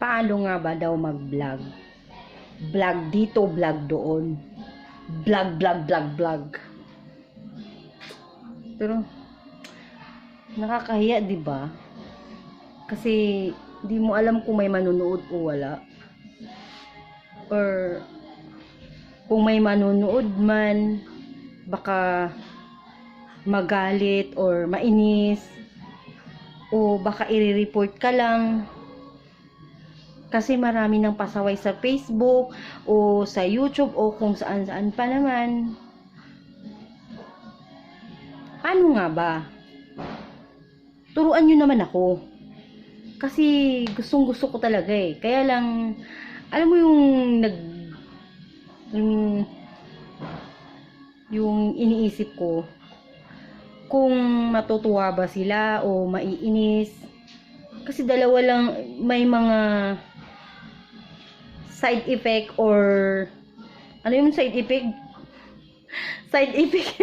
Paano nga ba daw mag-vlog? Vlog dito, vlog doon. Vlog. Pero, nakakahiya, di ba? Kasi, di mo alam kung may manonood o wala. Or, kung may manonood man, baka magalit or mainis. O baka i-report ka lang. Kasi marami nang pasaway sa Facebook o sa YouTube o kung saan-saan pa naman. Paano nga ba? Turuan nyo naman ako. Kasi gustong-gusto ko talaga eh. Kaya lang, alam mo yung iniisip ko, kung matutuwa ba sila o maiinis. Kasi dalawa lang, may mga side effect or ano yung side effect? Side effect.